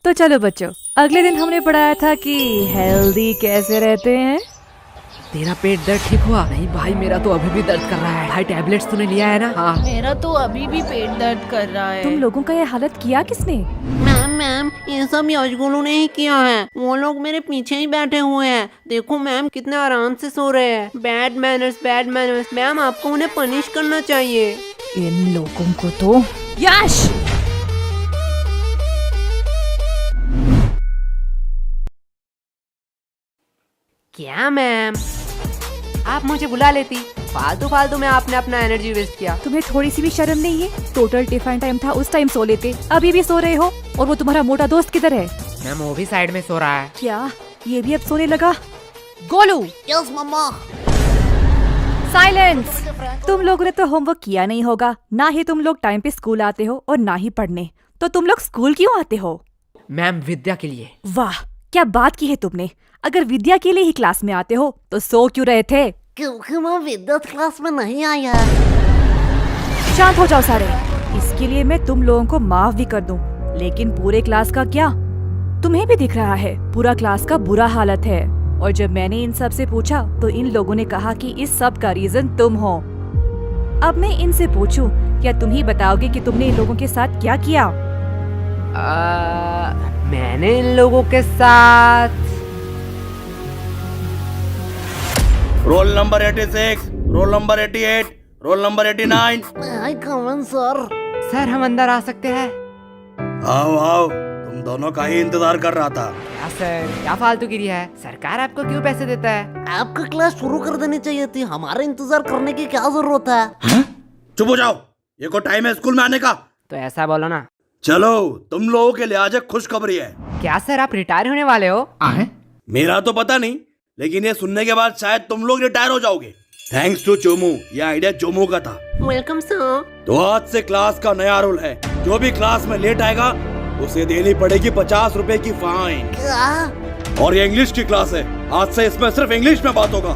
तो चलो बच्चों, अगले दिन हमने पढ़ाया था कि हेल्दी कैसे रहते हैं। तेरा पेट दर्द ठीक हुआ? नहीं भाई, मेरा तो अभी भी दर्द कर रहा है। भाई टैबलेट्स तूने लिया है ना? हाँ। मेरा तो अभी भी पेट दर्द कर रहा है। तुम लोगों का ये हालत किया किसने? मैम ये सब यशगुलू ने ही किया है। वो लोग मेरे पीछे ही बैठे हुए हैं। देखो मैम कितने आराम से सो रहे हैं। Bad manners. मैम आपको उन्हें पनिश करना चाहिए। इन लोगों को तो। यश! क्या मैम, आप मुझे बुला लेती। फालतू में आपने अपना एनर्जी वेस्ट किया। तुम्हें थोड़ी सी भी शर्म नहीं है? टोटल टिफिन टाइम था, उस टाइम सो लेते। अभी भी सो रहे हो। और वो तुम्हारा मोटा दोस्त किधर है? मैम वो भी साइड में सो रहा है। क्या ये भी अब सोने लगा? गोलू! यस मम्मा। साइलेंस! तुम लोगों ने तो होमवर्क किया नहीं होगा। ना ही तुम लोग टाइम पे स्कूल आते हो और ना ही पढ़ने। तो तुम लोग स्कूल क्यों आते हो? मैम विद्या के लिए। वाह, क्या बात की है तुमने। अगर विद्या के लिए ही क्लास में आते हो तो सो क्यों रहे थे? क्योंकि मैं विद्युत क्लास में नहीं आया। शांत हो जाओ सारे। इसके लिए मैं तुम लोगों को माफ भी कर दूं, लेकिन पूरे क्लास का क्या? तुम्हें भी दिख रहा है पूरा क्लास का बुरा हालत है। और जब मैंने इन सब से पूछा तो इन लोगों ने कहा कि इस सब का रीजन तुम हो। अब मैं इनसे पूछूं, क्या तुम ही बताओगे कि तुमने इन लोगों के साथ क्या किया? मैंने इन लोगों के साथ roll number 86, roll number 88, roll number 89। आई कमन सर। सर हम अंदर आ सकते हैं? आओ, तुम दोनों का ही इंतजार कर रहा था। क्या सर, क्या फालतूगिरी है? सरकार आपको क्यों पैसे देता है? आपका क्लास शुरू कर देनी चाहिए थी। हमारे इंतजार करने की क्या जरूरत है? चुप हो जाओ, ये को टाइम है स्कूल में आने का। तो ऐसा बोलो ना। चलो, तुम लोगों के लिए आज एक खुशखबरी है। क्या सर, आप रिटायर होने वाले हो? मेरा तो पता नहीं, लेकिन ये सुनने के बाद शायद तुम लोग रिटायर हो जाओगे। थैंक्स टू चोमू, ये आइडिया चोमू का था। Welcome sir. तो आज से क्लास का नया रूल है, जो भी क्लास में लेट आएगा उसे देनी पड़ेगी 50 रुपए की फाइन। क्या? और ये इंग्लिश की क्लास है, आज से इसमें सिर्फ इंग्लिश में बात होगा।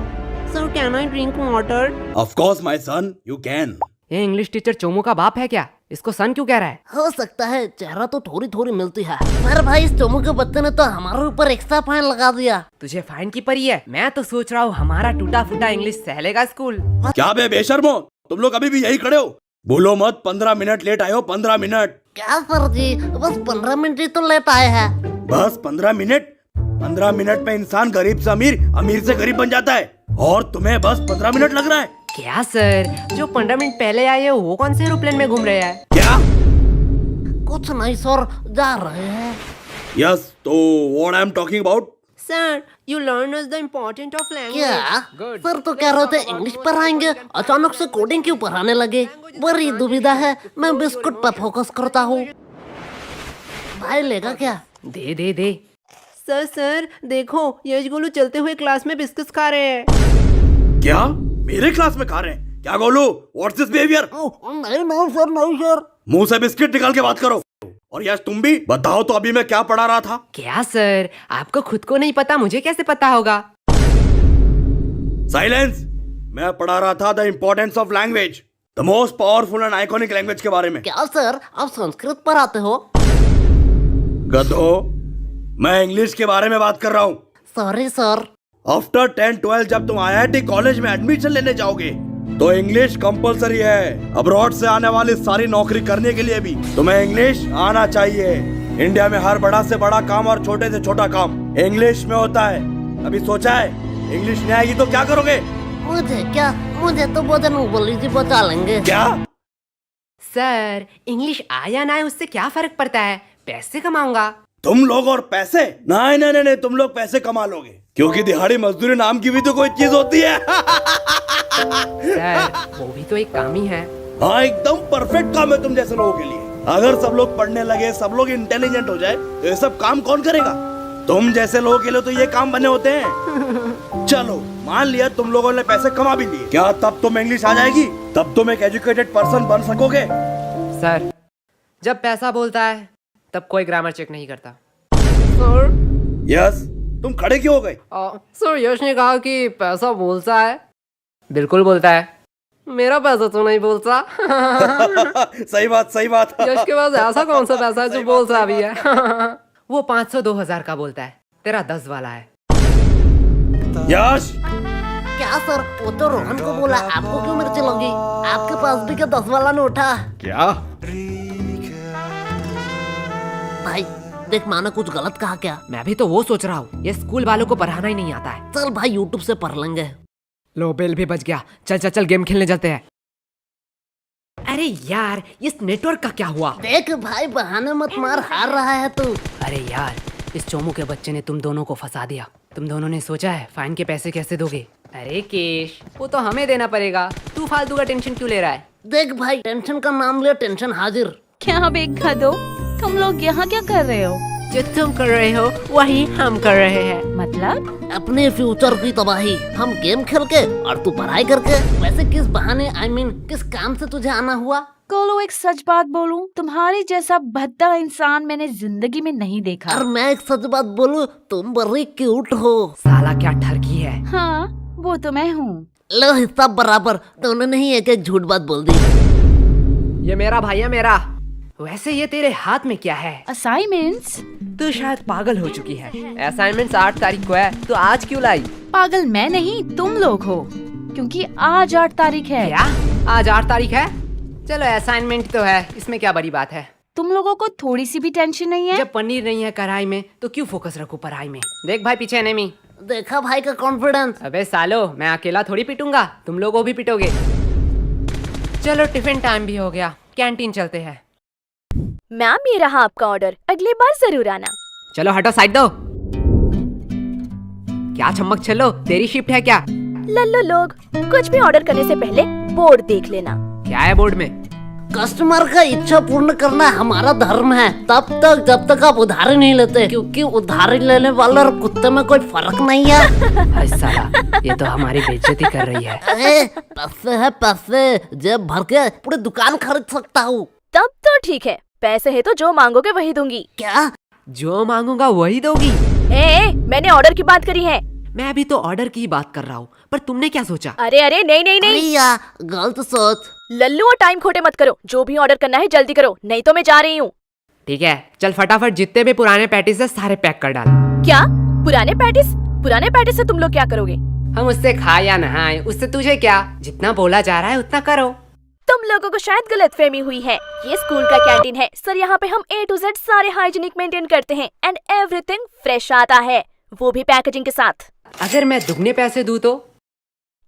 Sir can I drink water? Of course my son, you can. ये इंग्लिश टीचर चोमू का बाप है क्या? इसको सन क्यों कह रहा है? हो सकता है, चेहरा तो थोड़ी मिलती है। पर भाई इस चोमू के बच्चे ने तो हमारे ऊपर एक्स्ट्रा फाइन लगा दिया। तुझे फाइन की परी है? मैं तो सोच रहा हूँ हमारा टूटा फूटा इंग्लिश सहलेगा स्कूल। क्या बे बेशर्मो, तुम लोग अभी भी यही खड़े हो? बोलो मत, 15 मिनट लेट आए हो। 15 मिनट? क्या सर जी, बस 15 मिनट ही तो लेट आए हैं। बस 15 मिनट? 15 मिनट में इंसान गरीब से अमीर, अमीर से गरीब बन जाता है, और तुम्हें बस 15 मिनट लग रहा है? क्या सर, जो 15 मिनट पहले आए हैं वो कौन से एरोप्लेन में घूम रहे हैं? क्या? कुछ नहीं सर, जा रहे हैं। यस, तो what I am talking about? Sir, you learn us the importance of language. क्या सर तो कह रहे थे इंग्लिश पढ़ाएंगे, अचानक से कोडिंग क्यों पढ़ाने लगे? बड़ी दुविधा है। मैं बिस्कुट पर फोकस करता हूँ। भाई लेगा क्या? दे। सर देखो, यशगुलू चलते हुए क्लास में बिस्किट्स खा रहे हैं। क्या मेरे क्लास में खा रहे हैं? क्या गोलू, व्हाट्स दिस बिहेवियर? नहीं सर। मुंह से बिस्किट निकाल के बात करो। और यस, तुम भी बताओ तो अभी मैं क्या पढ़ा रहा था? क्या सर, आपको खुद को नहीं पता, मुझे कैसे पता होगा? साइलेंस! मैं पढ़ा रहा था the importance of language, the most powerful and iconic language के बारे में। क्या सर, आप संस्कृत पढ़ाते हो? गधो, मैं इंग्लिश के बारे में बात कर रहा हूँ। Sorry sir. आफ्टर 10-12 जब तुम IIT कॉलेज में एडमिशन लेने जाओगे तो इंग्लिश कंपलसरी है। अब्रॉड से आने वाली सारी नौकरी करने के लिए भी तुम्हें इंग्लिश आना चाहिए। इंडिया में हर बड़ा से बड़ा काम और छोटे से छोटा काम इंग्लिश में होता है। अभी सोचा है, इंग्लिश नहीं आएगी तो क्या करोगे? मुझे तो भोजन बोली जी बचा लेंगे। क्या? सर, इंग्लिश आया ना आए उससे क्या फर्क पड़ता है? पैसे कमाऊंगा। तुम लोग और पैसे? नहीं, तुम लोग पैसे कमा लोगे, क्योंकि दिहाड़ी मजदूरी नाम की भी तो कोई चीज होती है। सर, वो भी तो एक काम ही है। हाँ, एकदम परफेक्ट काम है तुम जैसे लोगों के लिए। अगर सब लोग पढ़ने लगे, सब लोग इंटेलिजेंट हो जाए, तो ये सब काम कौन करेगा? तुम जैसे लोगों के लिए तो ये काम बने होते हैं। चलो मान लिया तुम लोगों ने पैसे कमा भी लिए, क्या तब तुम इंग्लिश आ जाएगी? तब तुम एक एजुकेटेड पर्सन बन सकोगे? सर, जब पैसा बोलता है तब कोई ग्रामर चेक नहीं करता। सर। यस, तुम खड़े क्यों हो गए? सर यश ने कहा कि पैसा बोलता है। बिल्कुल बोलता है। मेरा पैसा तो नहीं बोलता। सही बात। यश के पास ऐसा कौन सा पैसा है जो बोलता भी है? वो 500 2000 का बोलता है, तेरा 10 वाला है। यश, क्या सर, वो तो रोहन को बोला, आपको क्यों मिर्ची लगी? आपके पास भी क्या 10 वाला नोट है? क्या? भाई देख, माना कुछ गलत कहा क्या? मैं भी तो वो सोच रहा हूँ, ये स्कूल वालों को पढ़ाना ही नहीं आता है। चल भाई यूट्यूब से पढ़ लेंगे। लो बेल भी बच गया। चल चल चल गेम खेलने चलते हैं। अरे यार, इस नेटवर्क का क्या हुआ? देख भाई, बहाने मत मार, हार रहा है तू। अरे यार, इस चोमू के बच्चे ने तुम दोनों को फंसा दिया। तुम दोनों ने सोचा है फाइन के पैसे कैसे दोगे? अरे केश, वो तो हमें देना पड़ेगा। तू फालतू का टेंशन क्यों ले रहा है? देख भाई, टेंशन का नाम ले, टेंशन हाजिर। क्या बेखा दो, तुम लोग यहाँ क्या कर रहे हो? जो तुम कर रहे हो वही हम कर रहे हैं। मतलब? अपने फ्यूचर की तबाही, हम गेम खेल के और तू पढ़ाई करके। वैसे किस बहाने, I mean, किस काम से तुझे आना हुआ? कोलो, एक सच बात बोलूं, तुम्हारी जैसा भद्दा इंसान मैंने जिंदगी में नहीं देखा। और मैं एक सच बात बोलूं, तुम बड़ी क्यूट हो। साला क्या ठरकी है। हाँ, वो तो मैं हूँ। लो हिस्सा बराबर, दोनों ने ही एक एक झूठ बात बोल दी। ये मेरा भाई है, मेरा। वैसे ये तेरे हाथ में क्या है? असाइनमेंट्स? तू शायद पागल हो चुकी है। असाइनमेंट 8 तारीख को है, तो आज क्यों लाई? पागल मैं नहीं, तुम लोग हो, क्योंकि आज 8 तारीख है। क्या? आज 8 तारीख है? चलो असाइनमेंट तो है, इसमें क्या बड़ी बात है। तुम लोगों को थोड़ी सी भी टेंशन नहीं है? जब पनीर नहीं है कढ़ाई में तो क्यों फोकस रखूं पढ़ाई में। देख भाई, पीछे नहीं। देखा भाई का कॉन्फिडेंस। अबे सालो, मैं अकेला थोड़ी पिटूंगा, तुम लोग को भी पिटोगे। चलो टिफिन टाइम भी हो गया, कैंटीन चलते हैं। मैम, ये रहा आपका ऑर्डर, अगली बार जरूर आना। चलो हटो, साइड दो। क्या चमक, चलो तेरी शिफ्ट है क्या? लल्लू लोग, कुछ भी ऑर्डर करने से पहले बोर्ड देख लेना। क्या है बोर्ड में? कस्टमर का इच्छा पूर्ण करना हमारा धर्म है, तब तक जब तक आप उधारी नहीं लेते, क्योंकि उधारी लेने वाले और कुत्ते में कोई फर्क नहीं है। अरे साला, ये तो हमारी बेइज्जती कर रही है। अरे पैसे है पैसे, जेब भर के पूरी दुकान खरीद सकता हूँ। तब तो ठीक है, पैसे है तो जो मांगोगे वही दूंगी। क्या? जो मांगूंगा वही दोगी? मैंने ऑर्डर की बात करी है। मैं अभी तो ऑर्डर की बात कर रहा हूँ, पर तुमने क्या सोचा? अरे नहीं। या गलत सोच। लल्लू, और टाइम खोटे मत करो, जो भी ऑर्डर करना है जल्दी करो, नहीं तो मैं जा रही हूँ। ठीक है, चल फटाफट जितने भी पुराने पैटीज है सारे पैक कर डाल। क्या? पुराने पैटिस से तुम लोग क्या करोगे? हम उससे खाए या नहाए, उससे तुझे क्या? जितना बोला जा रहा है उतना करो। तुम लोगों को शायद गलतफहमी हुई है, ये स्कूल का कैंटीन है सर। यहाँ पे हम A to Z सारे हाइजीनिक मेंटेन करते हैं एंड एवरीथिंग फ्रेश आता है, वो भी पैकेजिंग के साथ। अगर मैं दुगने पैसे दूं तो?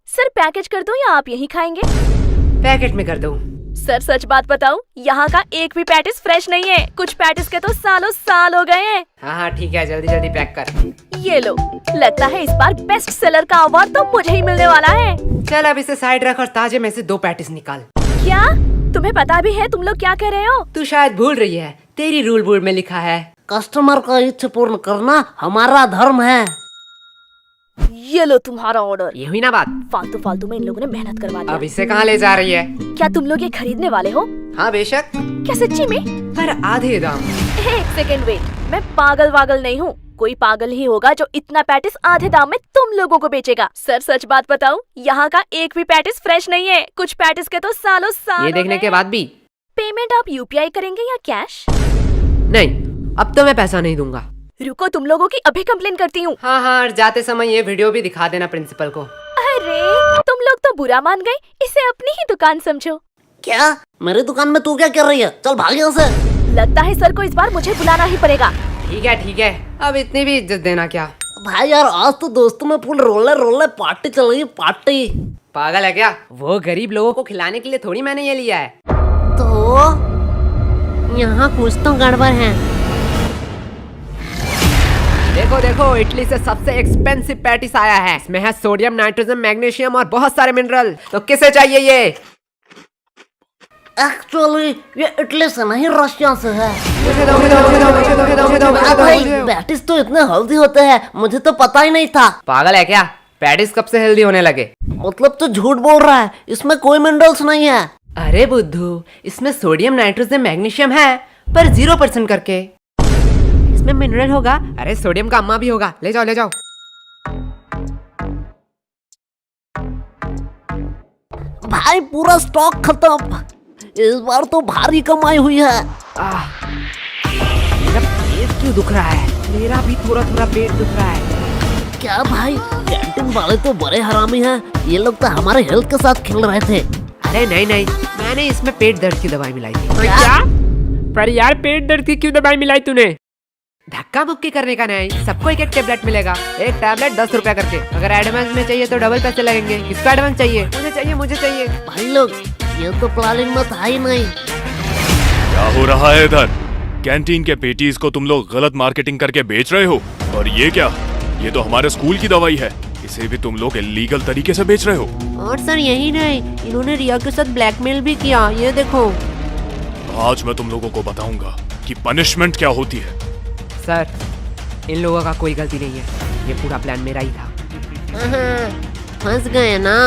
सर पैकेज कर दूं या आप यही खाएंगे? पैकेट में कर दूं। सर सच बात बताऊं, यहाँ का एक भी पैटिस फ्रेश नहीं है, कुछ पैटिस के तो सालों साल हो गए हैं। हाँ ठीक है, जल्दी जल्दी पैक कर। ये लो, लगता है इस बार बेस्ट सेलर का अवार्ड तो मुझे ही मिलने वाला है। चल अब इसे साइड रख और ताजे में से 2 पैटिस निकाल। क्या? तुम्हें पता भी है तुम लोग क्या कह रहे हो? तू शायद भूल रही है, तेरी रूल बोर्ड में लिखा है कस्टमर का इच्छा पूर्ण करना हमारा धर्म है। ये लो तुम्हारा ऑर्डर। ये हुई ना बात? फालतू में इन लोगों ने मेहनत करवा दिया। अब इसे कहाँ ले जा रही है? क्या तुम लोग ये खरीदने वाले हो? हाँ बेशक। क्या सच्ची में? पर आधे दाम। एक सेकंड वेट, मैं पागल नहीं हूँ, कोई पागल ही होगा जो इतना पैटिस आधे दाम में तुम लोगों को बेचेगा। सर सच बात बताऊं, यहाँ का एक भी पैटिस फ्रेश नहीं है, कुछ पैटिस के तो सालों साल ये देखने के बाद भी? पेमेंट आप UPI करेंगे या कैश? नहीं, अब तो मैं पैसा नहीं दूंगा। रुको, तुम लोगों की अभी कंप्लेन करती हूँ। हाँ, और जाते समय ये वीडियो भी दिखा देना प्रिंसिपल को। अरे तुम लोग तो बुरा मान गए, इसे अपनी ही दुकान समझो। क्या? मेरी दुकान में तू क्या कर रही है? चल भाग यहाँ से। लगता है सर को इस बार मुझे बुलाना ही पड़ेगा। ठीक है, अब इतनी भी इज्जत देना क्या? भाई यार, आज तो दोस्तों में फुल रोले पार्टी चल रही, पार्टी। पागल है क्या? वो गरीब लोगों को खिलाने के लिए थोड़ी मैंने ये लिया है। तो यहाँ कुछ तो गड़बड़ है। देखो, इटली से सबसे एक्सपेंसिव पैटिस आया है। इसमें है सोडियम, नाइट्रोजन, मैग्नीशियम और बहुत सारे मिनरल। तो किसे चाहिए ये? एक्चुअली ये इटली से नहीं, रशिया से है। मुझे दो। भाई पैटिस तो इतने हेल्दी होते हैं, मुझे तो पता ही नहीं था। पागल है क्या? पैटिस कब से हेल्दी होने लगे? मतलब तो झूठ बोल रहा है, इसमें कोई मिनरल्स नहीं है। अरे बुद्धू, इसमें सोडियम, नाइट्रोजन, मैग्नीशियम है, पर 0% करके। इसमें मिनरल होगा। अरे सोडियम का अम्मा भी होगा। ले जाओ। भाई पूरा स्टॉक खत्म। इस बार तो भारी कमाई हुई है। मेरा पेट पेट क्यों दुख रहा है? मेरा भी थोड़ा थोड़ा पेट दुख रहा है। क्या भाई, कैंटीन वाले तो बड़े हरामी हैं। ये लोग तो हमारे हेल्थ के साथ खेल रहे थे। अरे नहीं नहीं, मैंने इसमें पेट दर्द की दवाई मिलाई थी। क्या? पर यार पेट दर्द की क्यों दवाई मिलाई तूने? धक्का मुक्की करने का नहीं, सबको एक एक टेबलेट मिलेगा। एक टैबलेट 10 रुपया करके। अगर एडवांस में चाहिए तो डबल पैसे लगेंगे। किसको एडवांस चाहिए? मुझे चाहिए। भाई लोग, ये तो प्लानिंग में था ही नहीं। क्या हो रहा है इधर? कैंटीन के पेटीज को तुम लोग गलत मार्केटिंग करके बेच रहे हो। और ये क्या? ये तो हमारे स्कूल की दवाई है। इसे भी तुम लोग इलीगल तरीके से बेच रहे हो। और सर यही नहीं, इन्होंने रिया के साथ ब्लैकमेल भी किया। ये देखो। आज मैं तुम लोगों को बताऊंगा कि पनिशमेंट क्या होती है। सर, इन लोगों का कोई गलती नहीं है। ये पूरा प्लान मेरा ही था। फंस गए ना।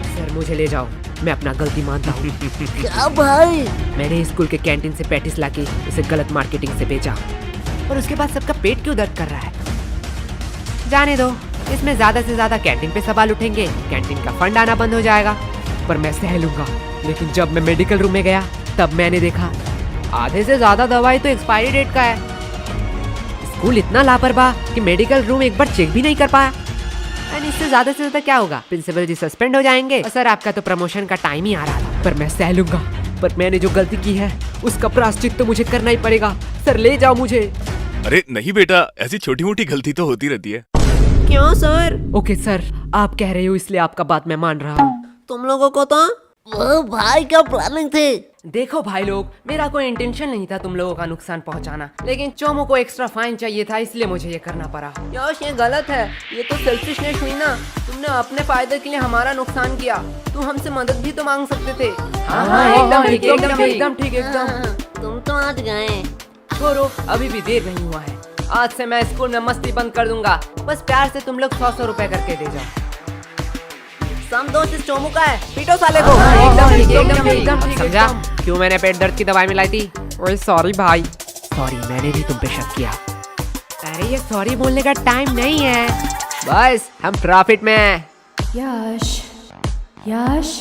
सर मुझे ले जाओ, मैं अपना गलती मानता हूँ। क्या भाई? मैंने स्कूल के कैंटीन से पैटिस लाके उसे गलत मार्केटिंग से बेचा, और उसके बाद सबका पेट क्यों दर्द कर रहा है? जाने दो, इसमें ज्यादा से ज्यादा कैंटीन पे सवाल उठेंगे, कैंटीन का फंड आना बंद हो जाएगा। पर मैं सह लूंगा। लेकिन जब मैं मेडिकल रूम में गया तब मैंने देखा आधे से ज्यादा दवाई तो एक्सपायरी डेट का है। स्कूल इतना लापरवाह कि मेडिकल रूम एक बार चेक भी नहीं कर पाया। एंड इससे ज्यादा से ज्यादा क्या होगा? प्रिंसिपल जी सस्पेंड हो जाएंगे। सर आपका तो प्रमोशन का टाइम ही आ रहा था। पर मैं सह लूंगा। पर मैंने जो गलती की है उसका प्रायश्चित तो मुझे करना ही पड़ेगा। सर ले जाओ मुझे। अरे नहीं बेटा, ऐसी छोटी मोटी गलती तो होती रहती है। क्यों सर? ओके सर, आप कह रहे हो इसलिए आपका बात मैं मान रहा हूँ। तुम लोगों को तो वो भाई क्या प्लानिंग थी? देखो भाई लोग, मेरा कोई इंटेंशन नहीं था तुम लोगों का नुकसान पहुंचाना, लेकिन चोमो को एक्स्ट्रा फाइन चाहिए था, इसलिए मुझे ये करना पड़ा। यश ये गलत है। ये तो सेल्फिशनेस हुई ना। तुमने अपने फायदे के लिए हमारा नुकसान किया। तुम हमसे मदद भी तो मांग सकते थे। हाँ, एकदम ठीक, एकदम ठीक, एकदम। तुम तो आज गए। छोड़ो, अभी भी देर नहीं हुआ है। आज से मैं स्कूल में मस्ती बंद कर दूंगा। बस प्यार से तुम लोग 100 रुपए करके दे जाओ। समदोष इस चोमू का है। पीटो साले को। एकदम ठीक। समझा क्यों मैंने पेट दर्द की दवाई मिलाई थी? ओए सॉरी भाई। सॉरी, मैंने भी तुम पे शक किया। अरे ये सॉरी बोलने का टाइम नहीं है। बस हम प्रॉफिट में हैं। यश, यश,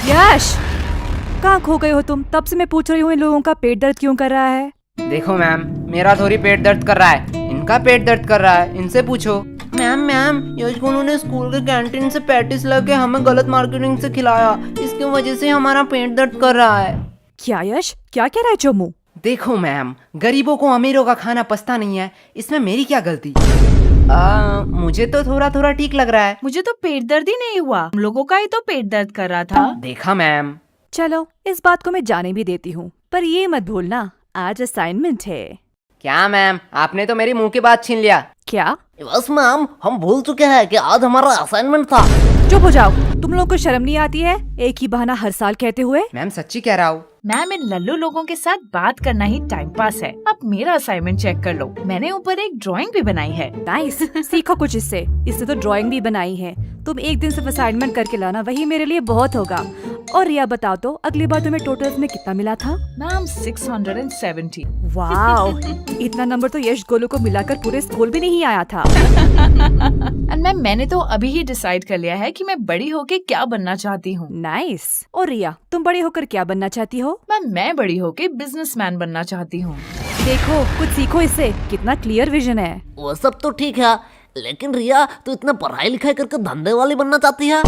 यश, कहाँ खो गए हो तुम? तब से मैं पूछ रही हूँ इन लोगों का पेट दर्द क्यों कर रहा है? देखो मैम, मेरा थोड़ी पेट दर्द कर रहा है, इनका पेट दर्द कर रहा है। इनसे पूछो। मैम यश गुनू ने स्कूल के कैंटीन से पैटिस लाके हमें गलत मार्केटिंग से खिलाया। इसकी वजह से हमारा पेट दर्द कर रहा है। क्या यश, क्या कह रहा है चोमू? देखो मैम, गरीबों को अमीरों का खाना पचता नहीं है, इसमें मेरी क्या गलती? मुझे तो थोड़ा थोड़ा ठीक लग रहा है। मुझे तो पेट दर्द ही नहीं हुआ, हम लोगों का ही तो पेट दर्द कर रहा था। देखा मैम। चलो, इस बात को मैं जाने भी देती हूँ, पर ये मत भूलना आज असाइनमेंट है। क्या मैम, आपने तो मेरी मुंह की बात छीन लिया। क्या? बस मैम, हम भूल चुके हैं कि आज हमारा असाइनमेंट था। चुप हो जाओ, तुम लोगों को शर्म नहीं आती है एक ही बहाना हर साल कहते हुए? मैम सच्ची कह रहा हूँ। मैम, इन लल्लू लोगों के साथ बात करना ही टाइम पास है। अब मेरा असाइनमेंट चेक कर लो। मैंने ऊपर एक ड्राइंग भी बनाई है। नाइस, सीखो कुछ इससे। इससे तो ड्राइंग भी बनाई है। तुम एक दिन सिर्फ असाइनमेंट करके लाना, वही मेरे लिए बहुत होगा। और रिया बताओ तो, अगली बार तुम्हें टोटल्स में कितना मिला था? मैम 670। वाओ, इतना नंबर तो यश गोलू को मिलाकर पूरे स्कूल भी नहीं आया था। एंड मैम, मैंने तो अभी ही डिसाइड कर लिया है कि मैं बड़ी होके क्या बनना चाहती हूँ। नाइस। और रिया, तुम बड़ी होकर क्या बनना चाहती हो? मैम, मैं बड़ी होके बिजनेसमैन बनना चाहती हूँ। देखो, कुछ सीखो इससे। कितना क्लियर विजन है। वो सब तो ठीक है, लेकिन रिया तू इतना पढ़ाई लिखाई करके धंधे वाली बनना चाहती है?